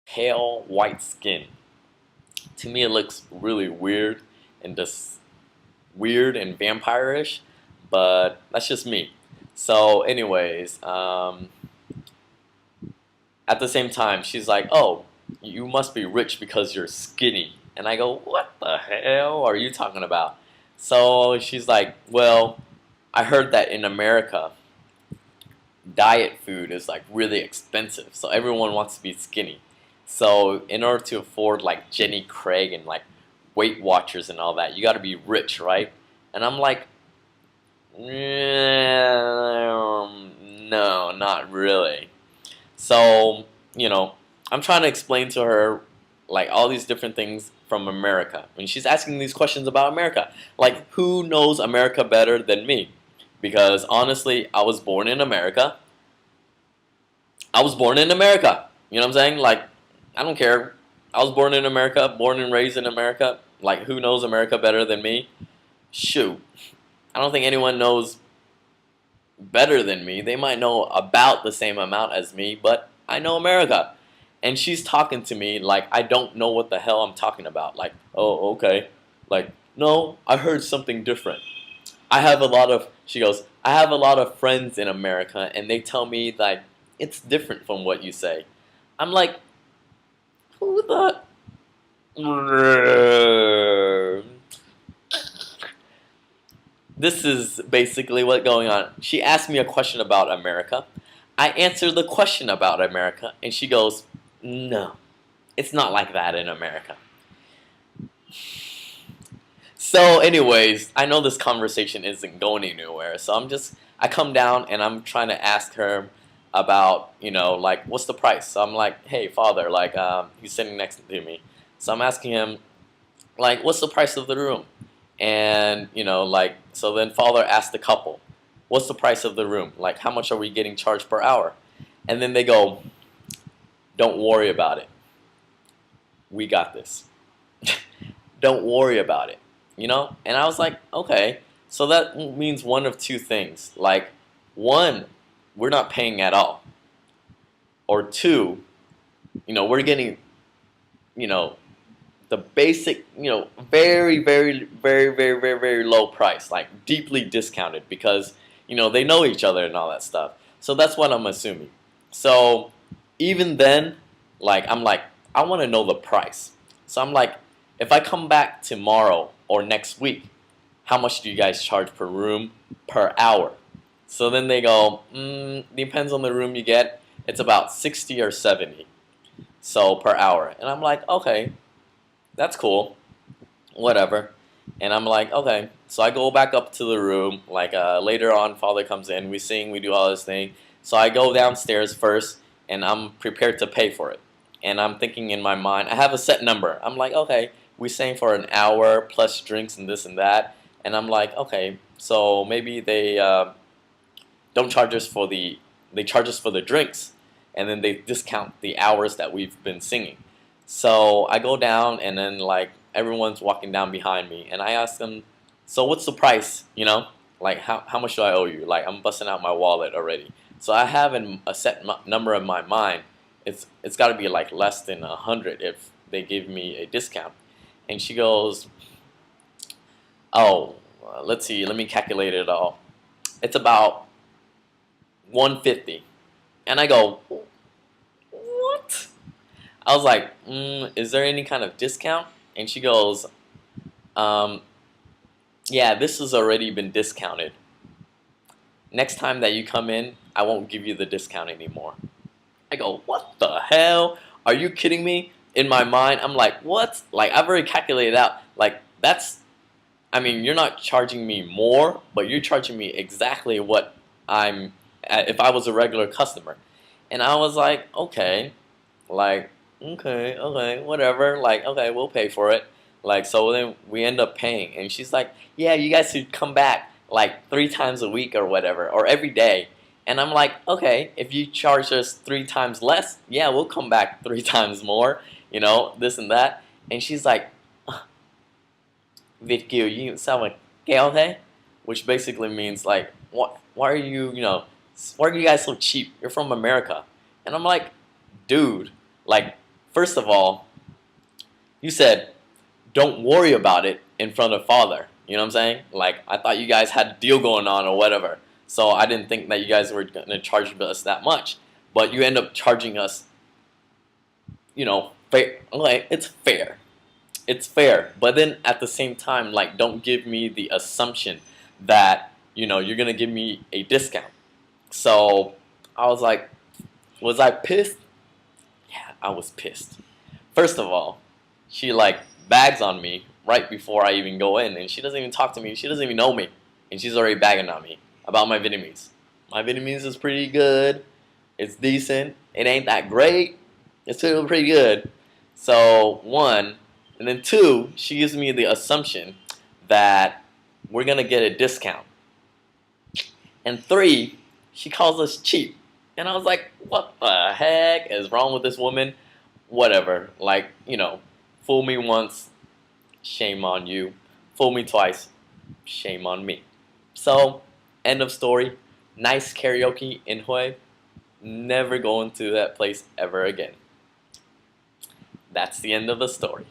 pale white skin. To me, it looks really weird and just weird and vampire-ish, but that's just me. So, anyways, at the same time, she's like, "Oh, you must be rich because you're skinny." And I go, "What the hell are you talking about?" So she's like, "Well, I heard that in America, diet food is like really expensive, so everyone wants to be skinny. So in order to afford like Jenny Craig and like Weight Watchers and all that, you got to be rich, right?" And I'm like, no, not really. So, I'm trying to explain to her like all these different things from America. And she's asking these questions about America. Like, who knows America better than me? Because honestly, I was born in America. I was born in America. You know what I'm saying? Like, I don't care. I was born in America, born and raised in America. Like, who knows America better than me? Shoot. I don't think anyone knows better than me. They might know about the same amount as me, but I know America. And she's talking to me like I don't know what the hell I'm talking about. Like, oh, okay. Like, no, I heard something different. She goes, I have a lot of friends in America, and they tell me like it's different from what you say. I'm like, who the? This is basically what's going on. She asked me a question about America. I answered the question about America, and she goes, no, it's not like that in America. So, anyways, I know this conversation isn't going anywhere, so I come down and I'm trying to ask her about, like, what's the price? So I'm like, hey, father, like, he's sitting next to me. So I'm asking him, like, what's the price of the room? And, like, so then father asked the couple, what's the price of the room? Like, how much are we getting charged per hour? And then they go, don't worry about it. We got this. Don't worry about it. And I was like, okay. So that means one of two things. Like, one, we're not paying at all. Or two, we're getting, the basic, very, very, very, very, very, very low price, like deeply discounted because, they know each other and all that stuff. So that's what I'm assuming. So even then, like, I'm like, I want to know the price. So I'm like, if I come back tomorrow or next week, how much do you guys charge per room per hour? So then they go, depends on the room you get. It's about 60 or 70 so per hour. And I'm like, okay, that's cool, whatever. And I'm like, okay. So I go back up to the room. Like later on, father comes in. We sing. We do all this thing. So I go downstairs first, and I'm prepared to pay for it. And I'm thinking in my mind, I have a set number. I'm like, okay, we sang for an hour plus drinks and this and that. And I'm like, okay, so maybe they don't charge us for they charge us for the drinks, and then they discount the hours that we've been singing. So I go down, and then like everyone's walking down behind me, and I ask them, so what's the price? Like how much do I owe you? Like I'm busting out my wallet already. So I have a set number in my mind. It's got to be like less than 100 if they give me a discount. And she goes, oh, let's see, let me calculate it all. It's about 150. And I go, what? I was like, is there any kind of discount? And she goes, yeah, this has already been discounted. Next time that you come in, I won't give you the discount anymore. I go, what the hell? Are you kidding me? In my mind, I'm like, what? Like, I've already calculated out. Like, you're not charging me more, but you're charging me exactly what if I was a regular customer. And I was like, okay, whatever. Like, okay, we'll pay for it. Like, so then we end up paying. And she's like, yeah, you guys should come back like 3 times a week or whatever, or every day. And I'm like, okay, if you charge us 3 times less, yeah, we'll come back 3 times more, this and that. And she's like, Việt kiều you sao mà keo thế? Which basically means like, why are why are you guys so cheap? You're from America. And I'm like, dude, like, First of all, you said, don't worry about it in front of father. You know what I'm saying? Like, I thought you guys had a deal going on or whatever. So I didn't think that you guys were going to charge us that much. But you end up charging us, fair. Like, it's fair. It's fair. But then at the same time, like, don't give me the assumption that, you're going to give me a discount. So I was I pissed? Yeah, I was pissed. First of all, she like bags on me right before I even go in, and she doesn't even talk to me. She doesn't even know me, and she's already bagging on me about my Vietnamese. My Vietnamese is pretty good. It's decent. It ain't that great. It's still pretty good. So one, and then two, she gives me the assumption that we're gonna get a discount. And three, she calls us cheap. And I was like, what the heck is wrong with this woman? Whatever. Like, fool me once, shame on you. Fool me twice, shame on me. So, end of story. Nice karaoke in Hue. Never going to that place ever again. That's the end of the story.